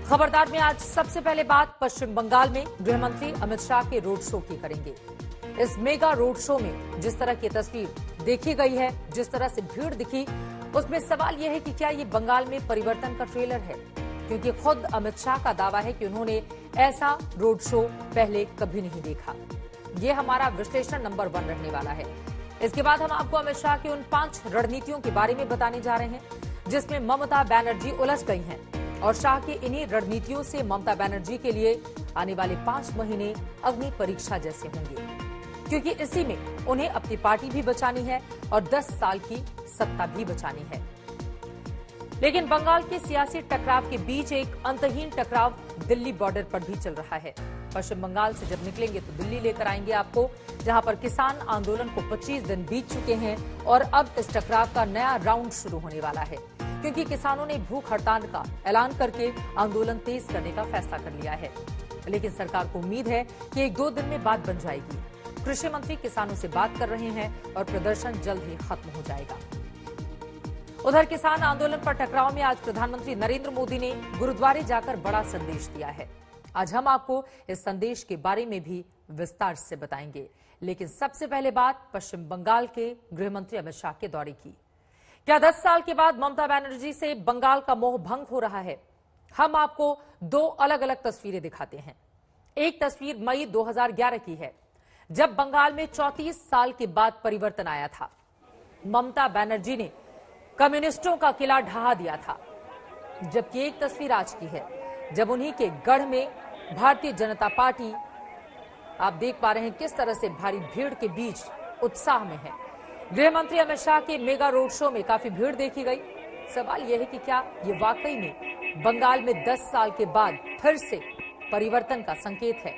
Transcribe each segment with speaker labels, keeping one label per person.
Speaker 1: खबरदार में आज सबसे पहले बात पश्चिम बंगाल में गृह मंत्री अमित शाह के रोड शो की करेंगे। इस मेगा रोड शो में जिस तरह की तस्वीर देखी गई है, जिस तरह से भीड़ दिखी, उसमें सवाल यह है कि क्या ये बंगाल में परिवर्तन का ट्रेलर है, क्योंकि खुद अमित शाह का दावा है कि उन्होंने ऐसा रोड शो पहले कभी नहीं देखा। ये हमारा विश्लेषण नंबर 1 रहने वाला है। इसके बाद हम आपको अमित शाह की उन 5 रणनीतियों के बारे में बताने जा रहे हैं जिसमें ममता बनर्जी उलझ गई हैं और शाह की इन्हीं रणनीतियों से ममता बनर्जी के लिए आने वाले 5 महीने अग्नि परीक्षा जैसे होंगे, क्योंकि इसी में उन्हें अपनी पार्टी भी बचानी है और 10 साल की सत्ता भी बचानी है। लेकिन बंगाल के सियासी टकराव के बीच एक अंतहीन टकराव दिल्ली बॉर्डर पर भी चल रहा है। पश्चिम बंगाल से जब निकलेंगे तो दिल्ली लेकर आएंगे आपको, जहां पर किसान आंदोलन को 25 दिन बीत चुके हैं और अब इस टकराव का नया राउंड शुरू होने वाला है, क्योंकि किसानों ने भूख हड़ताल का ऐलान करके आंदोलन तेज करने का फैसला कर लिया है। लेकिन सरकार को उम्मीद है कि 1-2 दिन में बात बन जाएगी। कृषि मंत्री किसानों से बात कर रहे हैं और प्रदर्शन जल्द ही खत्म हो जाएगा। उधर किसान आंदोलन पर टकराव में आज प्रधानमंत्री नरेंद्र मोदी ने गुरुद्वारे जाकर बड़ा संदेश दिया है। आज हम आपको इस संदेश के बारे में भी विस्तार से बताएंगे। लेकिन सबसे पहले बात पश्चिम बंगाल के गृह मंत्री अमित शाह के दौरे की। क्या 10 साल के बाद ममता बनर्जी से बंगाल का मोह भंग हो रहा है? हम आपको 2 अलग अलग तस्वीरें दिखाते हैं। एक तस्वीर मई 2011 की है, जब बंगाल में 34 साल के बाद परिवर्तन आया था। ममता बनर्जी ने कम्युनिस्टों का किला ढहा दिया था। जबकि एक तस्वीर आज की है, जब उन्हीं के गढ़ में भारतीय जनता पार्टी, आप देख पा रहे हैं किस तरह से भारी भीड़ के बीच उत्साह में है। गृह मंत्री अमित शाह के मेगा रोड शो में काफी भीड़ देखी गई। सवाल यह है कि क्या ये वाकई में बंगाल में 10 साल के बाद फिर से परिवर्तन का संकेत है?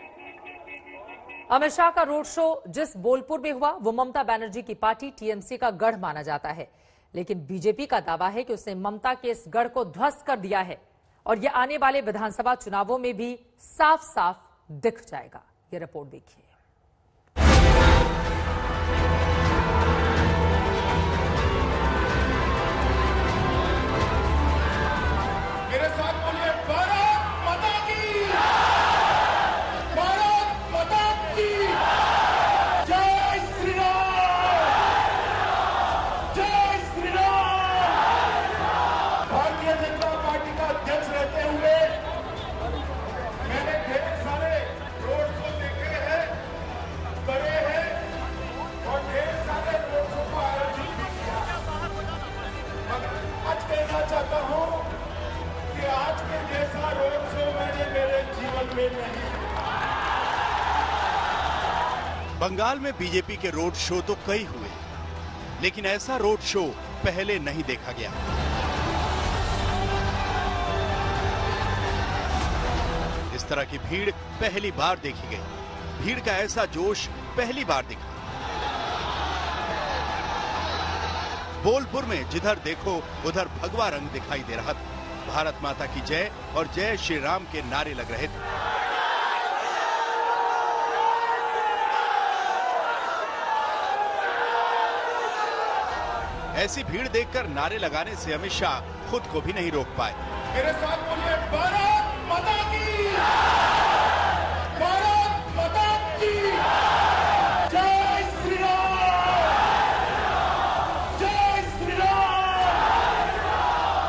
Speaker 1: अमित शाह का रोड शो जिस बोलपुर में हुआ वो ममता बनर्जी की पार्टी टीएमसी का गढ़ माना जाता है, लेकिन बीजेपी का दावा है कि उसने ममता के इस गढ़ को ध्वस्त कर दिया है और यह आने वाले विधानसभा चुनावों में भी साफ साफ दिख जाएगा। ये रिपोर्ट देखिए।
Speaker 2: मेरे साथ बोलिए, भारत माता की, भारत माता की जय श्री राम, जय श्री राम। भारतीय जनता पार्टी का अध्यक्ष रहते हुए मैंने ढेर सारे रोड शो देखे हैं, करे हैं और ढेर सारे रोड शो का आयोजन भी किया। आज कहना चाहता हूं कि आज के जैसा रोड शो मैंने मेरे जीवन में नहीं।
Speaker 3: बंगाल में बीजेपी के रोड शो तो कई हुए, लेकिन ऐसा रोड शो पहले नहीं देखा गया। इस तरह की भीड़ पहली बार देखी गई। भीड़ का ऐसा जोश पहली बार दिखा। बोलपुर में जिधर देखो उधर भगवा रंग दिखाई दे रहा था। भारत माता की जय और जय श्री राम के नारे लग रहे थे। ऐसी भीड़ देखकर नारे लगाने से अमित शाह खुद को भी नहीं रोक पाए।
Speaker 2: मेरे साथ बोलिए, भारत माता की, भारत माता की जय श्री राम, जय श्री राम,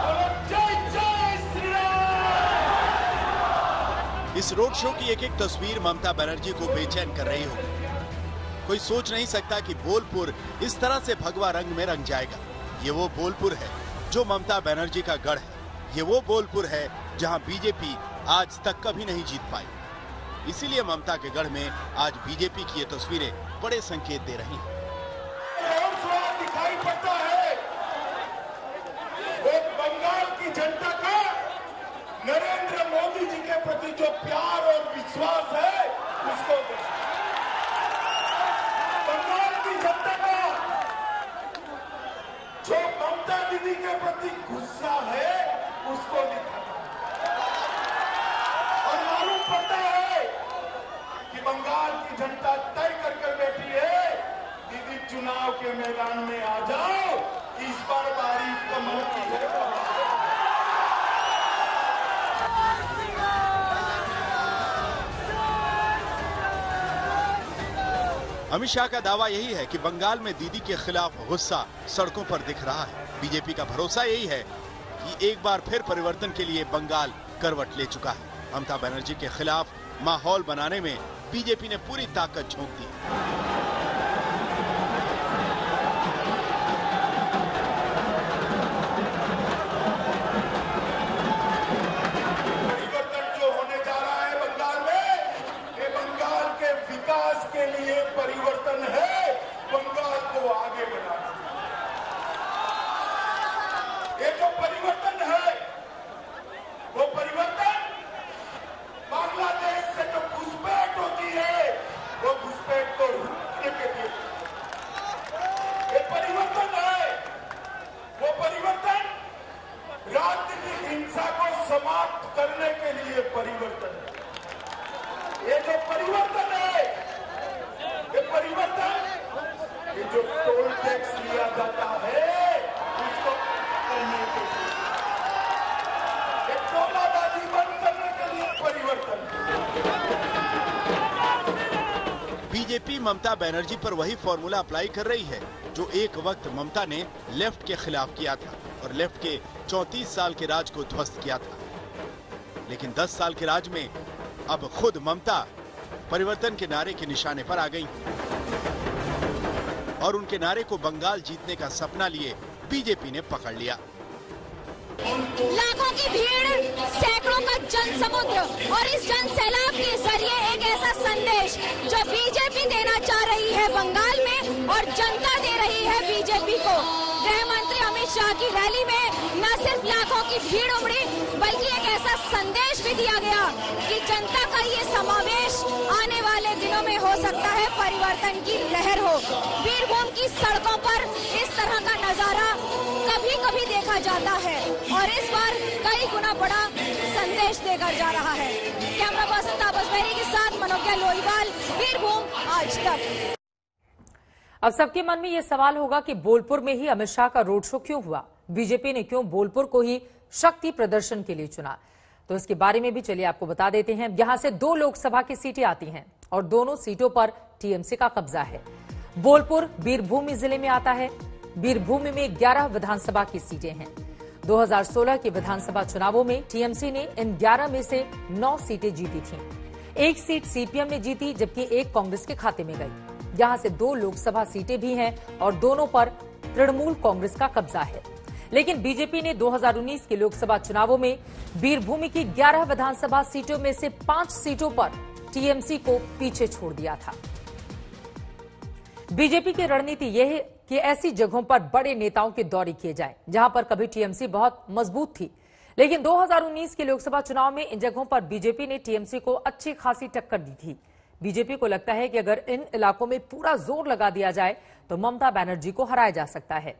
Speaker 2: बोलो जय जय श्री राम।
Speaker 3: इस रोड शो की एक एक तस्वीर ममता बनर्जी को बेचैन कर रही होगी। कोई सोच नहीं सकता कि बोलपुर इस तरह से भगवा रंग में रंग जाएगा। ये वो बोलपुर है जो ममता बनर्जी का गढ़ है। ये वो बोलपुर है जहां बीजेपी आज तक कभी नहीं जीत पाई। इसीलिए ममता के गढ़ में आज बीजेपी की ये तस्वीरें बड़े संकेत दे रही हैं।
Speaker 2: और स्वाद दिखाई पड़ता है वो बंगाल की जनता का नरेंद्र मोदी जी के प्रति जो प्यार और विश्वास है उसको बंगाल की जनता का जो ममता दीदी के प्रति गुस्सा है उसको दिखाता और मालूम पड़ता है कि बंगाल की जनता तय कर बैठी है, दीदी चुनाव के मैदान में आ जाओ, इस बार बारी कमल की है।
Speaker 3: अमित शाह का दावा यही है कि बंगाल में दीदी के खिलाफ गुस्सा सड़कों पर दिख रहा है। बीजेपी का भरोसा यही है कि एक बार फिर परिवर्तन के लिए बंगाल करवट ले चुका है। ममता बनर्जी के खिलाफ माहौल बनाने में बीजेपी ने पूरी ताकत झोंक दी।
Speaker 2: परिवर्तन जो होने जा रहा है बंगाल में, ये बंगाल के विकास के लिए परिवर्तन है, बंगाल को आगे बढ़ाना। ये जो परिवर्तन है, वो परिवर्तन बांग्लादेश से जो घुसपैठ होती है, वो घुसपैठ को रोकने के लिए ये परिवर्तन है। वो परिवर्तन राजनीतिक हिंसा को समाप्त करने के लिए परिवर्तन है। ये जो परिवर्तन है, ये परिवर्तन, ये जो टोल टैक्स लिया जाता है उसको करने के लिए, ये टोलाबाजी बंद करने के लिए परिवर्तन।
Speaker 3: बीजेपी ममता बनर्जी पर वही फॉर्मूला अप्लाई कर रही है जो एक वक्त ममता ने लेफ्ट के खिलाफ किया था और लेफ्ट के 34 साल के राज को ध्वस्त किया था। लेकिन 10 साल के राज में अब खुद ममता परिवर्तन के नारे के निशाने पर आ गई और उनके नारे को बंगाल जीतने का सपना लिए बीजेपी ने पकड़ लिया।
Speaker 4: लाखों की भीड़, सैकड़ों का जनसमुद्र और इस जन सैलाब के जरिए एक ऐसा संदेश जो बीजेपी देना चाह रही है बंगाल में और जनता दे रही है बीजेपी को। गृह मंत्री अमित शाह की रैली में न सिर्फ लाखों की भीड़ उमड़ी बल्कि एक ऐसा संदेश भी दिया गया कि जनता का ये समावेश आने वाले दिनों में हो सकता है परिवर्तन की लहर हो। बीरभूम की सड़कों पर इस तरह का नजारा कभी कभी देखा जाता है और इस बार कई गुना बड़ा संदेश देकर जा रहा है। कैमरा पर्सन तापस बेरी के साथ मनोज्ञा लोईवाल, बीरभूम आज तक।
Speaker 1: अब सबके मन में यह सवाल होगा कि बोलपुर में ही अमित शाह का रोड शो क्यों हुआ, बीजेपी ने क्यों बोलपुर को ही शक्ति प्रदर्शन के लिए चुना। तो इसके बारे में भी चलिए आपको बता देते हैं। यहां से 2 लोकसभा की सीटें आती हैं और दोनों सीटों पर टीएमसी का कब्जा है। बोलपुर बीरभूम जिले में आता है। बीरभूम में 11 विधानसभा की सीटें हैं। 2016 के विधानसभा चुनावों में टीएमसी ने इन 11 में से 9 सीटें जीती थीं। 1 सीट सीपीएम ने जीती जबकि 1 कांग्रेस के खाते में गई। यहां से 2 लोकसभा सीटें भी हैं और दोनों पर तृणमूल कांग्रेस का कब्जा है। लेकिन बीजेपी ने 2019 के लोकसभा चुनावों में बीरभूम की 11 विधानसभा सीटों में से 5 सीटों पर टीएमसी को पीछे छोड़ दिया था। बीजेपी की रणनीति यह है कि ऐसी जगहों पर बड़े नेताओं के दौरे किए जाएं जहां पर कभी टीएमसी बहुत मजबूत थी। लेकिन 2019 के लोकसभा चुनाव में इन जगहों पर बीजेपी ने टीएमसी को अच्छी खासी टक्कर दी थी। बीजेपी को लगता है कि अगर इन इलाकों में पूरा जोर लगा दिया जाए तो ममता बनर्जी को हराया जा सकता है।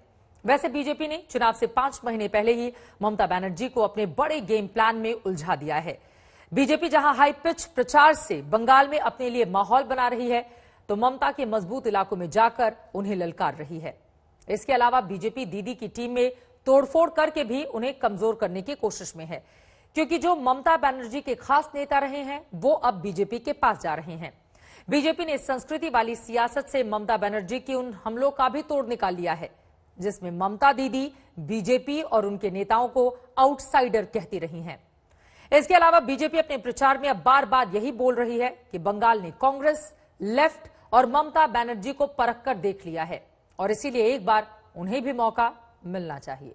Speaker 1: वैसे बीजेपी ने चुनाव से 5 महीने पहले ही ममता बनर्जी को अपने बड़े गेम प्लान में उलझा दिया है। बीजेपी जहां हाई पिच प्रचार से बंगाल में अपने लिए माहौल बना रही है तो ममता के मजबूत इलाकों में जाकर उन्हें ललकार रही है। इसके अलावा बीजेपी दीदी की टीम में तोड़फोड़ करके भी उन्हें कमजोर करने की कोशिश में है, क्योंकि जो ममता बनर्जी के खास नेता रहे हैं वो अब बीजेपी के पास जा रहे हैं। बीजेपी ने संस्कृति वाली सियासत से ममता बनर्जी की उन हमलों का भी तोड़ निकाल लिया है जिसमें ममता दीदी बीजेपी और उनके नेताओं को आउटसाइडर कहती रही हैं। इसके अलावा बीजेपी अपने प्रचार में अब बार बार यही बोल रही है कि बंगाल ने कांग्रेस, लेफ्ट और ममता बनर्जी को परख कर देख लिया है और इसीलिए एक बार उन्हें भी मौका मिलना चाहिए।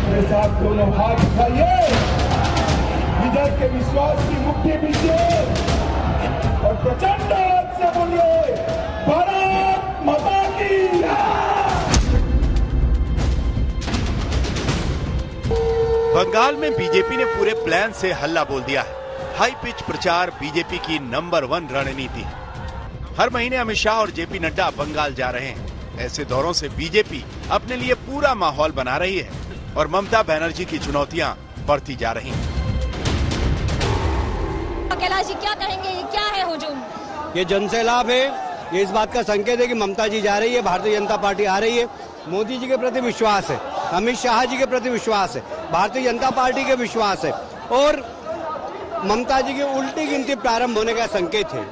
Speaker 2: मेरे साथ दोनों हाथ उठाइए, इधर के विश्वास की मुट्ठी पीछे और प्रचंड आवाज से बोलिए भारत माता की।
Speaker 3: बंगाल में बीजेपी ने पूरे प्लान से हल्ला बोल दिया है। हाई पिच प्रचार बीजेपी की नंबर 1 रणनीति है। हर महीने अमित शाह और जेपी नड्डा बंगाल जा रहे हैं। ऐसे दौरों से बीजेपी अपने लिए पूरा माहौल बना रही है और ममता बनर्जी की चुनौतियां बढ़ती जा रही हैं।
Speaker 4: कैलाश जी क्या कहेंगे, ये क्या है हुजूम?
Speaker 5: ये जनसैलाब है, ये इस बात का संकेत है कि ममता जी जा रही है, भारतीय जनता पार्टी आ रही है। मोदी जी के प्रति विश्वास है, अमित शाह जी के प्रति विश्वास है, भारतीय जनता पार्टी के विश्वास है और ममता जी की उल्टी गिनती प्रारंभ होने का संकेत है।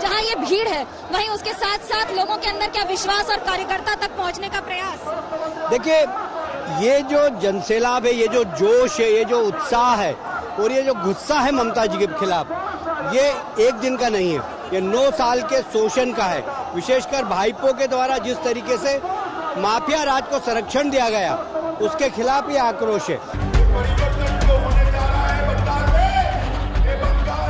Speaker 4: जहां ये भीड़ है, वहीं उसके साथ साथ लोगों के अंदर क्या विश्वास और कार्यकर्ता तक पहुंचने का प्रयास?
Speaker 5: देखिए, ये जो जनसैलाब है, ये जो जोश है, ये जो उत्साह है और ये जो गुस्सा है ममता जी के खिलाफ, ये एक दिन का नहीं है, ये 9 साल के शोषण का है। विशेषकर भाईपों के द्वारा जिस तरीके से माफिया राज को संरक्षण दिया गया, उसके खिलाफ ये आक्रोश है।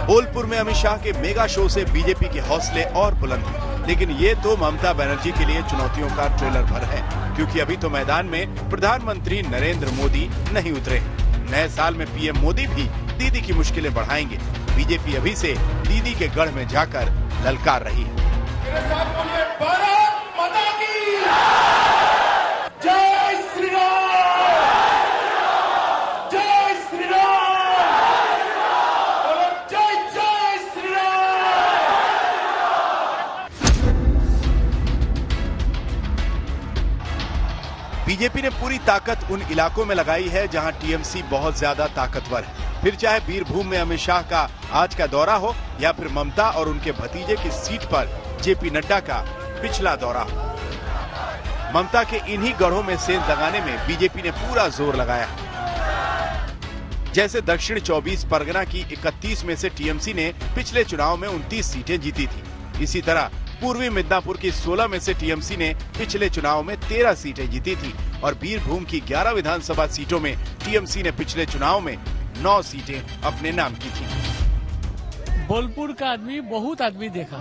Speaker 3: बोलपुर में अमित शाह के मेगा शो से बीजेपी के हौसले और बुलंद हैं, लेकिन ये तो ममता बनर्जी के लिए चुनौतियों का ट्रेलर भर है, क्योंकि अभी तो मैदान में प्रधानमंत्री नरेंद्र मोदी नहीं उतरे। नए साल में पीएम मोदी भी दीदी की मुश्किलें बढ़ाएंगे। बीजेपी अभी से दीदी के गढ़ में जाकर ललकार रही है। बीजेपी ने पूरी ताकत उन इलाकों में लगाई है जहां टीएमसी बहुत ज्यादा ताकतवर है। फिर चाहे बीरभूम में अमित शाह का आज का दौरा हो या फिर ममता और उनके भतीजे की सीट पर जेपी नड्डा का पिछला दौरा हो, ममता के इन्हीं गढ़ों में सेंध लगाने में बीजेपी ने पूरा जोर लगाया है। जैसे दक्षिण 24 परगना की 31 में से टीएमसी ने पिछले चुनाव में 29 सीटें जीती थी। इसी तरह पूर्वी मिदनापुर की 16 में से टीएमसी ने पिछले चुनाव में 13 सीटें जीती थी और बीरभूम की 11 विधानसभा सीटों में टीएमसी ने पिछले चुनाव में 9 सीटें अपने नाम की थी।
Speaker 6: बोलपुर का आदमी बहुत आदमी देखा,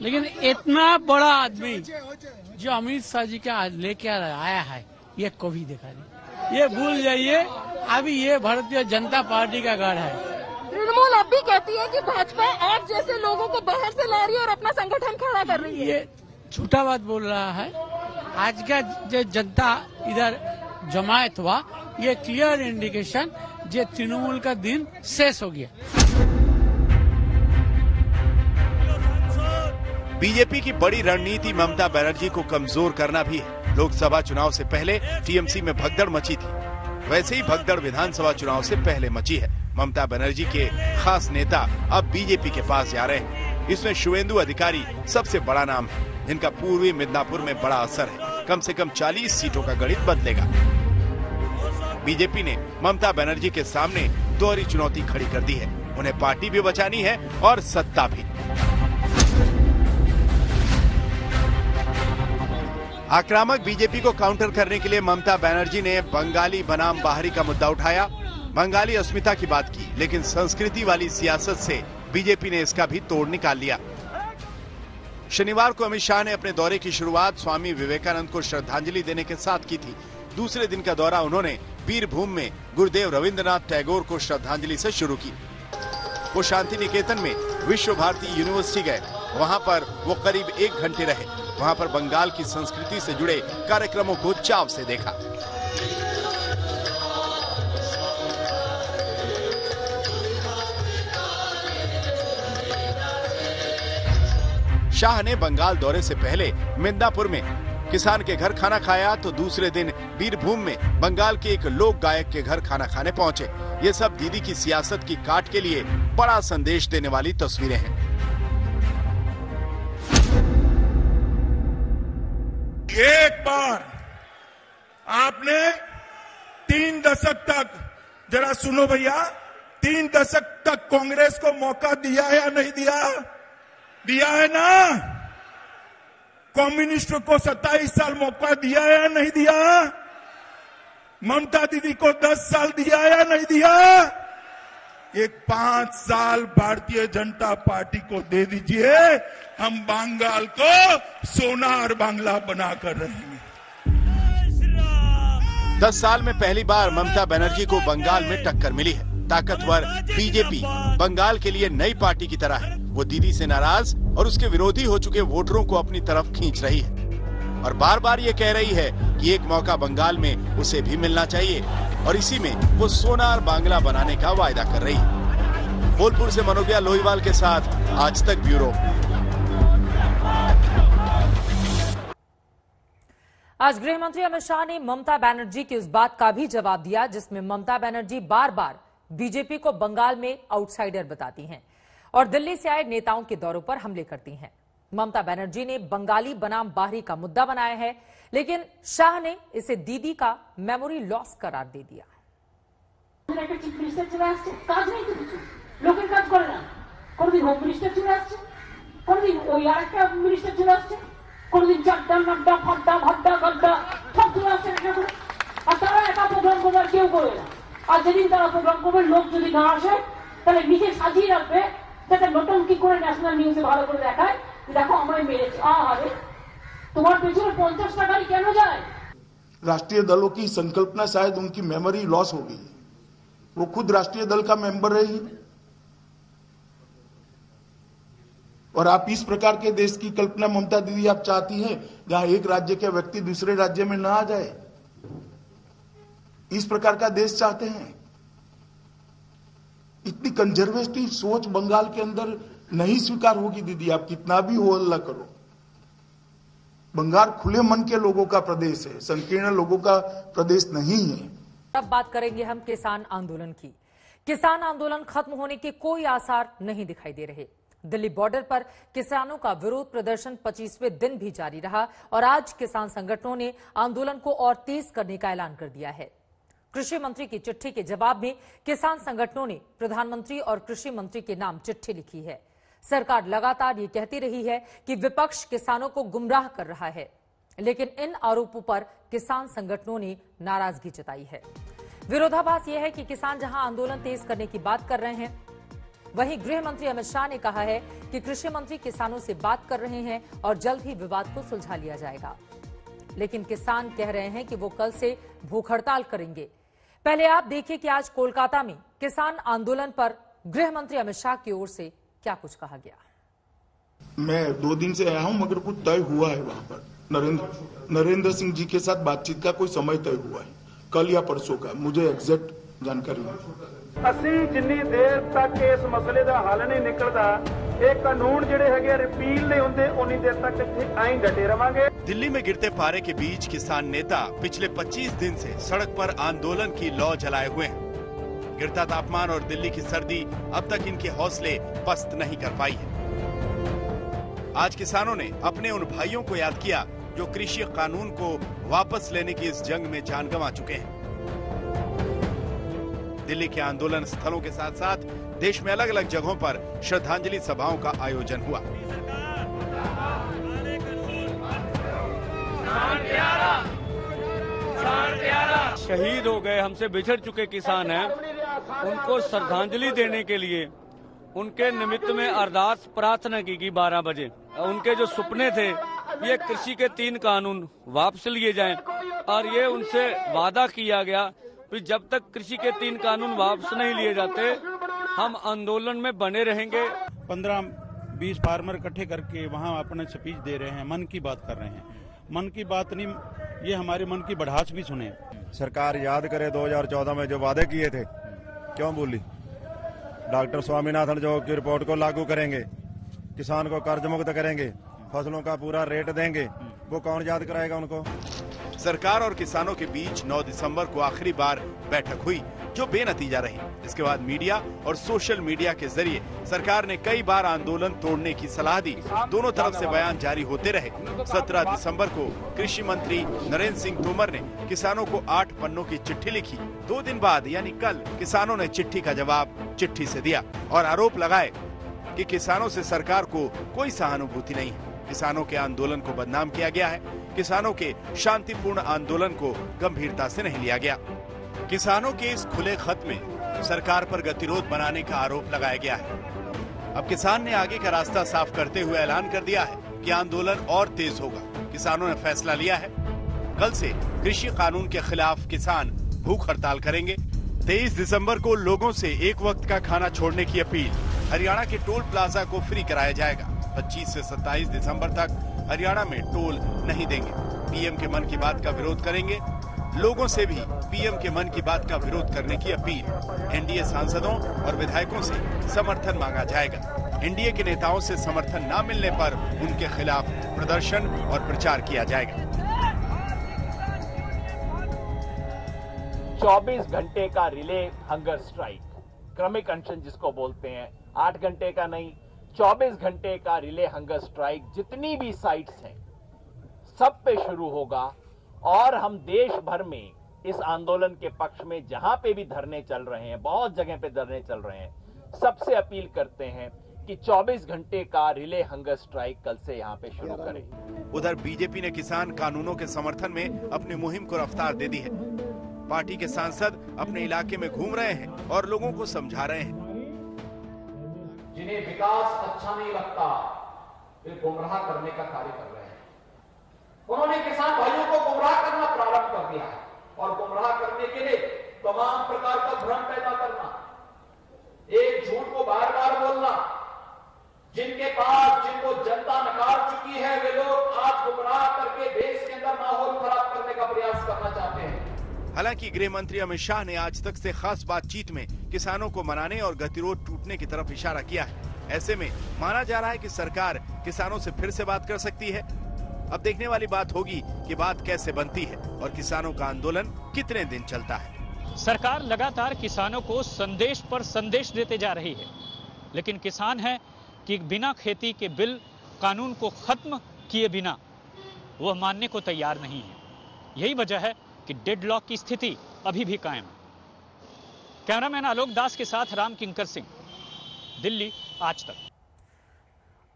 Speaker 6: लेकिन इतना बड़ा आदमी जो अमित शाह जी का आज लेके आया है, ये कभी देखा नहीं। ये भूल जाइए, अभी ये भारतीय जनता पार्टी का गढ़ है।
Speaker 7: तृणमूल अब भी कहती है कि भाजपा आप जैसे लोगों को बाहर से ला रही है और अपना संगठन खड़ा कर रही है।
Speaker 6: ये झूठा बात बोल रहा है। आज का जो जनता इधर जमायत हुआ, ये क्लियर इंडिकेशन जो तृणमूल का दिन शेष हो गया।
Speaker 3: बीजेपी की बड़ी रणनीति ममता बनर्जी को कमजोर करना भी है। लोकसभा चुनाव से पहले टीएमसी में भगदड़ मची थी, वैसे ही भगदड़ विधानसभा चुनाव से पहले मची है। ममता बनर्जी के खास नेता अब बीजेपी के पास जा रहे हैं। इसमें शुवेंदु अधिकारी सबसे बड़ा नाम है, जिनका पूर्वी मिदनापुर में बड़ा असर है। कम से कम 40 सीटों का गणित बदलेगा। बीजेपी ने ममता बनर्जी के सामने दोहरी चुनौती खड़ी कर दी है। उन्हें पार्टी भी बचानी है और सत्ता भी। आक्रामक बीजेपी को काउंटर करने के लिए ममता बनर्जी ने बंगाली बनाम बाहरी का मुद्दा उठाया। बंगाली अस्मिता की बात की, लेकिन संस्कृति वाली सियासत से बीजेपी ने इसका भी तोड़ निकाल लिया। शनिवार को अमित शाह ने अपने दौरे की शुरुआत स्वामी विवेकानंद को श्रद्धांजलि देने के साथ की थी। दूसरे दिन का दौरा उन्होंने बीरभूम में गुरुदेव रविंद्रनाथ टैगोर को श्रद्धांजलि से शुरू की। वो शांति निकेतन में विश्व भारती यूनिवर्सिटी गए। वहां पर वो करीब 1 घंटे रहे। वहां पर बंगाल की संस्कृति से जुड़े कार्यक्रमों को चाव से देखा। शाह ने बंगाल दौरे से पहले मिदनापुर में किसान के घर खाना खाया, तो दूसरे दिन बीरभूम में बंगाल के एक लोक गायक के घर खाना खाने पहुंचे। ये सब दीदी की सियासत की काट के लिए बड़ा संदेश देने वाली तस्वीरें हैं।
Speaker 2: एक बार आपने 3 दशक तक, जरा सुनो भैया, 3 दशक तक कांग्रेस को मौका दिया या नहीं दिया? दिया है ना? कम्युनिस्ट को 27 साल मौका दिया या नहीं दिया? ममता दीदी को 10 साल दिया या नहीं दिया? एक 5 साल भारतीय जनता पार्टी को दे दीजिए, हम बंगाल को सोनार बांग्ला बनाकर रहेंगे।
Speaker 3: 10 साल में पहली बार ममता बनर्जी को बंगाल में टक्कर मिली है। ताकतवर बीजेपी बंगाल के लिए नई पार्टी की तरह है। वो दीदी से नाराज और उसके विरोधी हो चुके वोटरों को अपनी तरफ खींच रही है और बार बार ये कह रही है कि एक मौका बंगाल में उसे भी मिलना चाहिए और इसी में वो सोनार बांग्ला बनाने का वायदा कर रही है। बोलपुर से मनोज लोहीवाल के साथ आज तक ब्यूरो।
Speaker 1: आज गृह मंत्री अमित शाह ने ममता बनर्जी की उस बात का भी जवाब दिया जिसमें ममता बनर्जी बार बार बीजेपी को बंगाल में आउटसाइडर बताती हैं। और दिल्ली से आए नेताओं के दौरों पर हमले करती हैं। ममता बनर्जी ने बंगाली बनाम बाहरी का मुद्दा बनाया है, लेकिन शाह ने इसे दीदी का मेमोरी लॉस करार दे दिया।
Speaker 8: আর যেদিন তারা প্রোগ্রাম করবে লোক যদি না আসে তাহলে নিজে সাজিয়ে রাখবে যাতে নতুনকি করে ন্যাশনাল নিউজে ভালো করে দেখায় দেখো আমায় মেরেছে। আরে তোমার পেছনে 50 টাকাই কেন যায়?
Speaker 2: राष्ट्रीय दलों की संकल्पना शायद उनकी मेमोरी लॉस हो गई। वो खुद राष्ट्रीय दल का मेंबर रही और आप इस प्रकार के देश की कल्पना ममता दीदी आप चाहती हैं जहां एक राज्य के व्यक्ति दूसरे राज्य में ना आ जाए? इस प्रकार का देश चाहते हैं? इतनी कंजर्वेटिव सोच बंगाल के अंदर नहीं स्वीकार होगी दीदी, आप कितना भी हो हल्ला करो। बंगाल खुले मन के लोगों का प्रदेश है, संकीर्ण लोगों का प्रदेश नहीं है।
Speaker 1: अब बात करेंगे हम किसान आंदोलन की। किसान आंदोलन खत्म होने के कोई आसार नहीं दिखाई दे रहे। दिल्ली बॉर्डर पर किसानों का विरोध प्रदर्शन 25वें दिन भी जारी रहा और आज किसान संगठनों ने आंदोलन को और तेज करने का ऐलान कर दिया है। कृषि मंत्री की चिट्ठी के जवाब में किसान संगठनों ने प्रधानमंत्री और कृषि मंत्री के नाम चिट्ठी लिखी है। सरकार लगातार ये कहती रही है कि विपक्ष किसानों को गुमराह कर रहा है, लेकिन इन आरोपों पर किसान संगठनों ने नाराजगी जताई है। विरोधाभास यह है कि किसान जहां आंदोलन तेज करने की बात कर रहे हैं, वहीं गृह मंत्री अमित शाह ने कहा है कि कृषि मंत्री किसानों से बात कर रहे हैं और जल्द ही विवाद को सुलझा लिया जाएगा। लेकिन किसान कह रहे हैं कि वो कल से भूख हड़ताल करेंगे। पहले आप देखिए कि आज कोलकाता में किसान आंदोलन पर गृह मंत्री अमित शाह की ओर से क्या कुछ कहा गया।
Speaker 2: मैं 2 दिन से आया हूं, मगर कुछ तय हुआ है वहां पर। नरेंद्र सिंह जी के साथ बातचीत का कोई समय तय हुआ है, कल या परसों का, मुझे एग्जैक्ट जानकारी नहीं।
Speaker 9: ਅਸੀਂ ਜਿੰਨੀ ਦੇਰ ਤੱਕ ਇਸ ਮਸਲੇ ਦਾ ਹੱਲ ਨਹੀਂ ਨਿਕਲਦਾ, ਇਹ ਕਾਨੂੰਨ ਜਿਹੜੇ ਹੈਗੇ ਰਿਪੀਲ नहीं ਹੁੰਦੇ, ਉਨੀ देर तक ਇੱਥੇ ਆਈ ਡਟੇ रवांगे।
Speaker 3: दिल्ली में गिरते पारे के बीच किसान नेता पिछले 25 दिन से सड़क पर आंदोलन की लौ जलाए हुए हैं। गिरता तापमान और दिल्ली की सर्दी अब तक इनके हौसले पस्त नहीं कर पाई है। आज किसानों ने अपने उन भाइयों को याद किया जो कृषि कानून को वापस लेने की इस जंग में जान गंवा चुके हैं। दिल्ली के आंदोलन स्थलों के साथ साथ देश में अलग अलग जगहों पर श्रद्धांजलि सभाओं का आयोजन हुआ।
Speaker 10: शहीद हो गए, हमसे बिछड़ चुके किसान हैं, उनको श्रद्धांजलि देने के लिए उनके निमित्त में अरदास प्रार्थना की गई 12 बजे। उनके जो सपने थे, ये कृषि के 3 कानून वापस लिए जाएं और ये उनसे वादा किया गया कि जब तक कृषि के 3 कानून वापस नहीं लिए जाते हम आंदोलन में बने रहेंगे।
Speaker 11: 15-20 फार्मर इकट्ठे करके वहाँ अपना स्पीच दे रहे हैं, मन की बात कर रहे हैं। मन की बात नहीं, ये हमारे मन की बढ़ास भी सुने।
Speaker 12: सरकार याद करे 2014 में जो वादे किए थे, क्यों बोली? डॉक्टर स्वामीनाथन जो की रिपोर्ट को लागू करेंगे, किसान को कर्ज मुक्त करेंगे, फसलों का पूरा रेट देंगे, वो कौन याद कराएगा उनको?
Speaker 3: सरकार और किसानों के बीच 9 दिसंबर को आखिरी बार बैठक हुई, जो बेनतीजा रही। इसके बाद मीडिया और सोशल मीडिया के जरिए सरकार ने कई बार आंदोलन तोड़ने की सलाह दी। दोनों तरफ से बयान जारी होते रहे। 17 दिसंबर को कृषि मंत्री नरेंद्र सिंह तोमर ने किसानों को 8 पन्नों की चिट्ठी लिखी। 2 दिन बाद यानी कल किसानों ने चिट्ठी का जवाब चिट्ठी से दिया और आरोप लगाए कि किसानों से सरकार को कोई सहानुभूति नहीं है। किसानों के आंदोलन को बदनाम किया गया है। किसानों के शांतिपूर्ण आंदोलन को गंभीरता से नहीं लिया गया। किसानों के इस खुले खत में सरकार पर गतिरोध बनाने का आरोप लगाया गया है। अब किसान ने आगे का रास्ता साफ करते हुए ऐलान कर दिया है कि आंदोलन और तेज होगा। किसानों ने फैसला लिया है, कल से कृषि कानून के खिलाफ किसान भूख हड़ताल करेंगे। 23 दिसंबर को लोगों से एक वक्त का खाना छोड़ने की अपील। हरियाणा के टोल प्लाजा को फ्री कराया जाएगा। 25 से 27 दिसंबर तक हरियाणा में टोल नहीं देंगे। पीएम के मन की बात का विरोध करेंगे। लोगों से भी पीएम के मन की बात का विरोध करने की अपील। एनडीए सांसदों और विधायकों से समर्थन मांगा जाएगा। एनडीए के नेताओं से समर्थन न मिलने पर उनके खिलाफ प्रदर्शन और प्रचार किया जाएगा।
Speaker 9: 24 घंटे का रिले हंगर स्ट्राइक, क्रमिक अनशन जिसको बोलते हैं,
Speaker 13: 8 घंटे का नहीं, 24 घंटे का रिले हंगर स्ट्राइक जितनी भी साइट्स हैं सब पे शुरू होगा। और हम देश भर में इस आंदोलन के पक्ष में जहां पे भी धरने चल रहे हैं, बहुत जगह पे धरने चल रहे हैं, सबसे अपील करते हैं कि 24 घंटे का रिले हंगर स्ट्राइक कल से यहाँ पे शुरू करें।
Speaker 3: उधर बीजेपी ने किसान कानूनों के समर्थन में अपनी मुहिम को रफ्तार दे दी है। पार्टी के सांसद अपने इलाके में घूम रहे हैं और लोगों को समझा रहे हैं।
Speaker 14: जिन्हें विकास अच्छा नहीं लगता वे गुमराह करने का कार्य कर रहे हैं। उन्होंने किसान भाइयों को गुमराह करना प्रारंभ कर दिया है और गुमराह करने के लिए तमाम प्रकार का भ्रम पैदा करना, एक झूठ को बार बार बोलना, जिनको जनता नकार चुकी है वे लोग आज गुमराह करके देश के अंदर माहौल खराब करने का प्रयास करना चाहते हैं।
Speaker 3: हालांकि गृह मंत्री अमित शाह ने आज तक से खास बातचीत में किसानों को मनाने और गतिरोध टूटने की तरफ इशारा किया है। ऐसे में माना जा रहा है कि सरकार किसानों से फिर से बात कर सकती है। अब देखने वाली बात होगी कि बात कैसे बनती है और किसानों का आंदोलन कितने दिन चलता है।
Speaker 15: सरकार लगातार किसानों को संदेश पर संदेश देते जा रही है, लेकिन किसान है कि बिना खेती के बिल कानून को खत्म किए बिना वह मानने को तैयार नहीं है। यही वजह है कि डेडलॉक की स्थिति अभी भी कायम है। कैमरामैन आलोक दास के साथ राम किंकर सिंह, दिल्ली आज तक।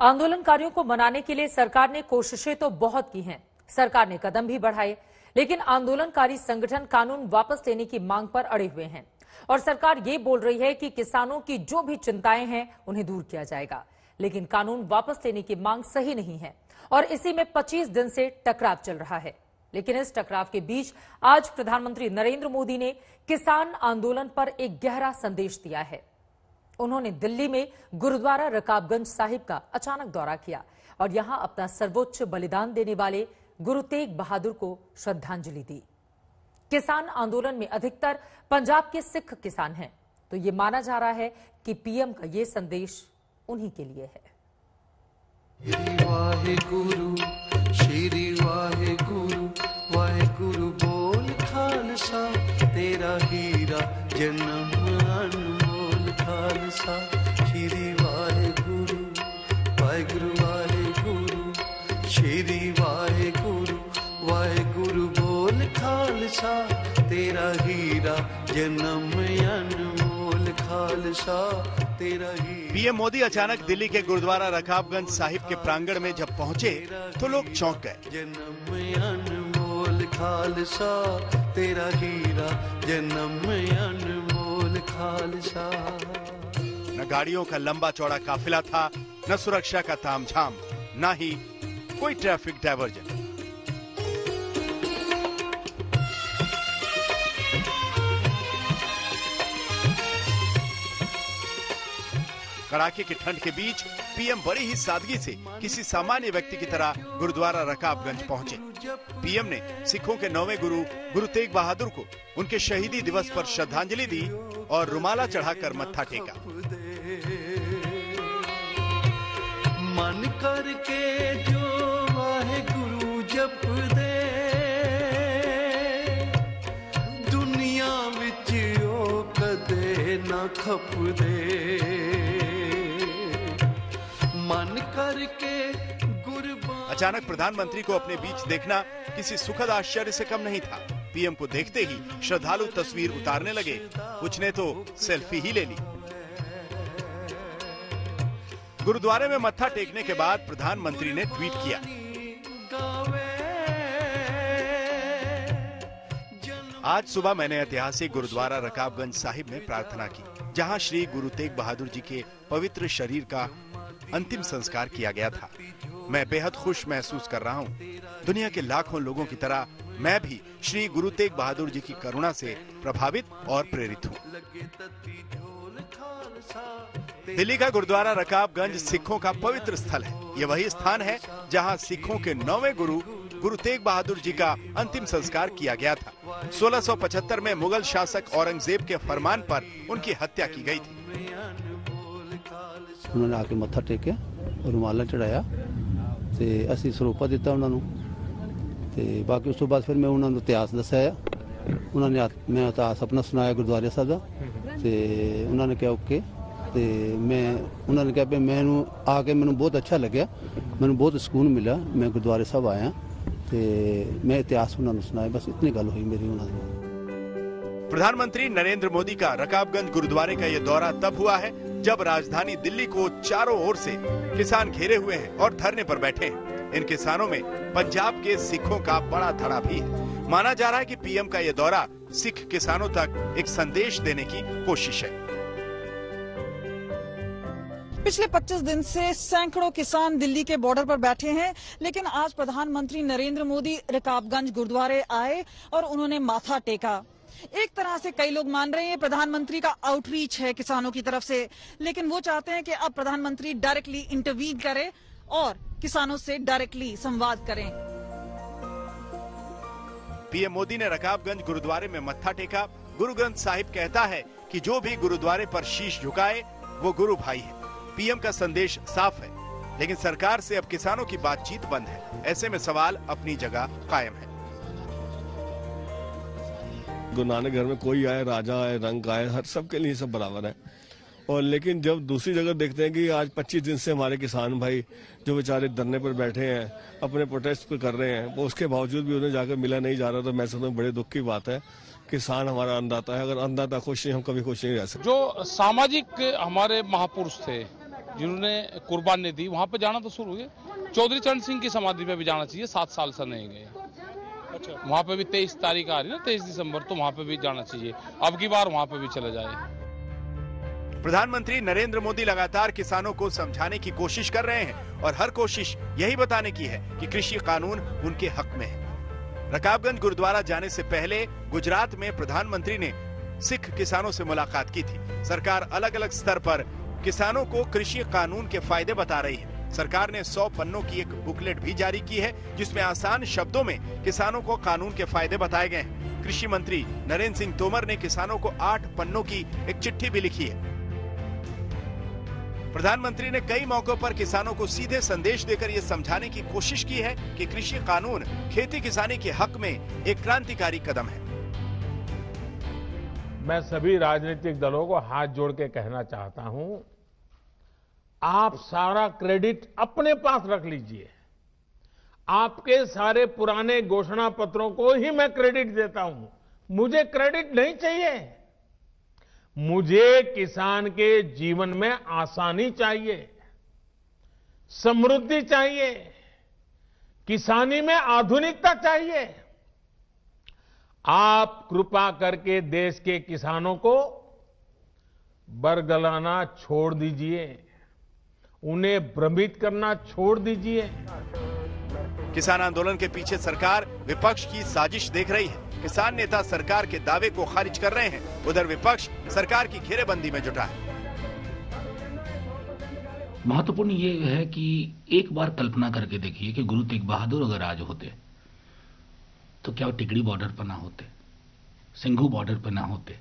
Speaker 1: आंदोलनकारियों को मनाने के लिए सरकार ने कोशिशें तो बहुत की हैं, सरकार ने कदम भी बढ़ाए, लेकिन आंदोलनकारी संगठन कानून वापस लेने की मांग पर अड़े हुए हैं और सरकार ये बोल रही है कि किसानों की जो भी चिंताएं हैं उन्हें दूर किया जाएगा, लेकिन कानून वापस लेने की मांग सही नहीं है और इसी में 25 दिन से टकराव चल रहा है। लेकिन इस टकराव के बीच आज प्रधानमंत्री नरेंद्र मोदी ने किसान आंदोलन पर एक गहरा संदेश दिया है। उन्होंने दिल्ली में गुरुद्वारा रकाबगंज साहिब का अचानक दौरा किया और यहां अपना सर्वोच्च बलिदान देने वाले गुरु तेग बहादुर को श्रद्धांजलि दी। किसान आंदोलन में अधिकतर पंजाब के सिख किसान हैं, तो ये माना जा रहा है कि पीएम का ये संदेश उन्हीं के लिए है।
Speaker 16: श्री वाहेगुरु वाहेगुरु बोल खालसा, तेरा हीरा जन्म अनमोल खालसा। श्री वाहेगुरु वाहेगुरु वाहेगुरु, श्री वाहेगुरु वाहेगुरु बोल खालसा, तेरा हीरा जन्म अनमोल खालसा, तेरा हीरा।
Speaker 3: पीएम मोदी अचानक दिल्ली के गुरुद्वारा रकाबगंज साहिब के प्रांगण में जब पहुंचे तो लोग चौंक गए।
Speaker 16: जन्म अनमोल खालसा, तेरा हीरा जन्म अनमोल खालसा।
Speaker 3: न गाड़ियों का लंबा चौड़ा काफिला था, न सुरक्षा का तामझाम, न ही कोई ट्रैफिक डायवर्जन। कड़ाके की ठंड के बीच पीएम बड़ी ही सादगी से किसी सामान्य व्यक्ति की तरह गुरुद्वारा रकाबगंज पहुंचे। पीएम ने सिखों के 9वें गुरु गुरु तेग बहादुर को उनके शहीदी दिवस पर श्रद्धांजलि दी और रुमाला चढ़ाकर मत्था टेका।
Speaker 16: मन करके जो वाहेगुरु जप दे, दुनिया विच ओ कदे ना खप दे। मन करके
Speaker 3: अचानक प्रधानमंत्री को अपने बीच देखना किसी सुखद आश्चर्य से कम नहीं था। पीएम को देखते ही श्रद्धालु तस्वीर उतारने लगे, कुछ ने तो सेल्फी ही ले ली। गुरुद्वारे में मत्था टेकने के बाद प्रधानमंत्री ने ट्वीट किया, आज सुबह मैंने ऐतिहासिक गुरुद्वारा रकाबगंज साहिब में प्रार्थना की, जहां श्री गुरु तेग बहादुर जी के पवित्र शरीर का अंतिम संस्कार किया गया था। मैं बेहद खुश महसूस कर रहा हूँ। दुनिया के लाखों लोगों की तरह मैं भी श्री गुरु तेग बहादुर जी की करुणा से प्रभावित और प्रेरित हूँ। दिल्ली का गुरुद्वारा रकाबगंज सिखों का पवित्र स्थल है। ये वही स्थान है जहाँ सिखों के 9वें गुरु गुरु तेग बहादुर जी का अंतिम संस्कार किया गया था। 1675 में मुगल शासक औरंगजेब के फरमान पर उनकी हत्या की गई थी।
Speaker 5: उन्होंने आके मत्था टेकिया, रुमाला चढ़ाया ते असीं ਸਰੋਪਾ ਦਿੱਤਾ ਉਹਨਾਂ ਨੂੰ ਤੇ ਬਾਕੀ ਉਸ ਤੋਂ ਬਾਅਦ ਫਿਰ ਮੈਂ ਉਹਨਾਂ ਨੂੰ ਇਤਿਹਾਸ ਦੱਸਿਆ। ਉਹਨਾਂ ਨੇ ਮੈਂ ਇਤਿਹਾਸ ਆਪਣਾ ਸੁਣਾਇਆ ਗੁਰਦੁਆਰੇ ਸਾਹਿਬ ਦਾ ਤੇ ਉਹਨਾਂ ਨੇ ਕਿਹਾ ਓਕੇ ਤੇ ਮੈਂ ਉਹਨਾਂ ਨੇ ਕਿਹਾ ਵੀ ਮੈਨੂੰ ਆ ਕੇ ਮੈਨੂੰ ਬਹੁਤ ਅੱਛਾ ਲੱਗਿਆ, ਮੈਨੂੰ ਬਹੁਤ ਸਕੂਨ ਮਿਲਿਆ। ਮੈਂ ਗੁਰਦੁਆਰੇ ਸਾਹਿਬ ਆਇਆ ਤੇ मैं इतिहास उन्होंने सुनाया, बस इतनी गल हुई मेरी उन्होंने।
Speaker 3: प्रधानमंत्री नरेंद्र मोदी का रकाबगंज गुरुद्वारे का ये दौरा तब हुआ है जब राजधानी दिल्ली को चारों ओर से किसान घेरे हुए हैं और धरने पर बैठे हैं। इन किसानों में पंजाब के सिखों का बड़ा धड़ा भी है। माना जा रहा है कि पीएम का ये दौरा सिख किसानों तक एक संदेश देने की कोशिश है।
Speaker 17: पिछले 25 दिन से सैकड़ों किसान दिल्ली के बॉर्डर पर बैठे हैं, लेकिन आज प्रधानमंत्री नरेंद्र मोदी रकाबगंज गुरुद्वारे आए और उन्होंने माथा टेका। एक तरह से कई लोग मान रहे हैं प्रधानमंत्री का आउटरीच है किसानों की तरफ से, लेकिन वो चाहते हैं कि अब प्रधानमंत्री डायरेक्टली इंटरवीन करें और किसानों से डायरेक्टली संवाद करें।
Speaker 3: पीएम मोदी ने रकाबगंज गुरुद्वारे में मत्था टेका। गुरु ग्रंथ साहिब कहता है कि जो भी गुरुद्वारे पर शीश झुकाए वो गुरु भाई है। पीएम का संदेश साफ है, लेकिन सरकार से अब किसानों की बातचीत बंद है। ऐसे में सवाल अपनी जगह कायम है।
Speaker 18: गुरु नानक घर में कोई आए, राजा आए, रंग आए, हर सबके लिए सब बराबर है। और लेकिन जब दूसरी जगह देखते हैं कि आज 25 दिन से हमारे किसान भाई जो बेचारे धरने पर बैठे हैं, अपने प्रोटेस्ट पे कर रहे हैं, वो उसके बावजूद भी उन्हें जाकर मिला नहीं जा रहा, तो मैं समझता हूँ बड़े दुख की बात है। किसान हमारा अन्नदाता है, अगर अन्नदाता खुश नहीं, हम कभी खुश नहीं रह सकते।
Speaker 19: जो सामाजिक हमारे महापुरुष थे जिन्होंने कुर्बानी दी, वहाँ पे जाना तो शुरू हुए। चौधरी चरण सिंह की समाधि पे भी जाना चाहिए, 7 साल से नहीं गए। अच्छा, वहाँ पे भी 23 तारीख आ रही है ना, 23 दिसंबर, तो वहाँ पे भी जाना चाहिए। अब की बार वहाँ पे भी चले जाए।
Speaker 3: प्रधानमंत्री नरेंद्र मोदी लगातार किसानों को समझाने की कोशिश कर रहे हैं और हर कोशिश यही बताने की है कि कृषि कानून उनके हक में है। रकाबगंज गुरुद्वारा जाने से पहले गुजरात में प्रधानमंत्री ने सिख किसानों से मुलाकात की थी। सरकार अलग अलग स्तर पर किसानों को कृषि कानून के फायदे बता रही है। सरकार ने 100 पन्नों की एक बुकलेट भी जारी की है, जिसमें आसान शब्दों में किसानों को कानून के फायदे बताए गए हैं। कृषि मंत्री नरेंद्र सिंह तोमर ने किसानों को 8 पन्नों की एक चिट्ठी भी लिखी है। प्रधानमंत्री ने कई मौकों पर किसानों को सीधे संदेश देकर ये समझाने की कोशिश की है कि कृषि कानून खेती किसानी के हक में एक क्रांतिकारी कदम है।
Speaker 20: मैं सभी राजनीतिक दलों को हाथ जोड़ के कहना चाहता हूं, आप सारा क्रेडिट अपने पास रख लीजिए। आपके सारे पुराने घोषणा पत्रों को ही मैं क्रेडिट देता हूं, मुझे क्रेडिट नहीं चाहिए। मुझे किसान के जीवन में आसानी चाहिए, समृद्धि चाहिए, किसानी में आधुनिकता चाहिए। आप कृपा करके देश के किसानों को बरगलाना छोड़ दीजिए, उन्हें भ्रमित करना छोड़ दीजिए।
Speaker 3: किसान आंदोलन के पीछे सरकार विपक्ष की साजिश देख रही है। किसान नेता सरकार के दावे को खारिज कर रहे हैं, उधर विपक्ष सरकार की घेरेबंदी में जुटा है।
Speaker 21: महत्वपूर्ण ये है कि एक बार कल्पना करके देखिए कि गुरु तेग बहादुर अगर आज होते तो क्या वो टिकड़ी बॉर्डर पर ना होते, सिंघू बॉर्डर पर ना होते,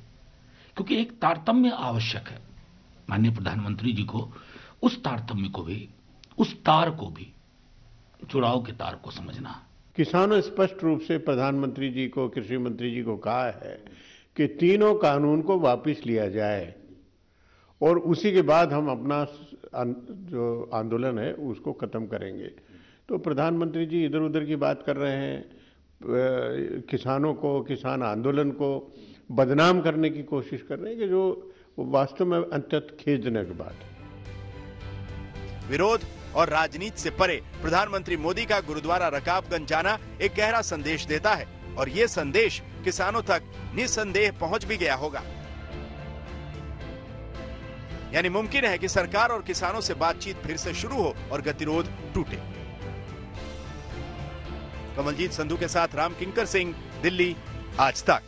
Speaker 21: क्योंकि एक तारतम्य आवश्यक है। माननीय प्रधानमंत्री जी को उस तारतम्य को भी, उस तार को भी, जुड़ाव के तार को समझना।
Speaker 22: किसानों स्पष्ट रूप से प्रधानमंत्री जी को, कृषि मंत्री जी को कहा है कि तीनों कानून को वापस लिया जाए और उसी के बाद हम अपना जो आंदोलन है उसको खत्म करेंगे। तो प्रधानमंत्री जी इधर उधर की बात कर रहे हैं, किसानों को, किसान आंदोलन को बदनाम करने की कोशिश कर रहे हैं, कि जो वास्तव में अत्यंत खेदजनक बात है।
Speaker 3: विरोध और राजनीति से परे प्रधानमंत्री मोदी का गुरुद्वारा रकाबगंज जाना एक गहरा संदेश देता है और ये संदेश किसानों तक निसंदेह पहुंच भी गया होगा। यानी मुमकिन है कि सरकार और किसानों से बातचीत फिर से शुरू हो और गतिरोध टूटे। कमलजीत संधू के साथ राम किंकर सिंह, दिल्ली, आज तक।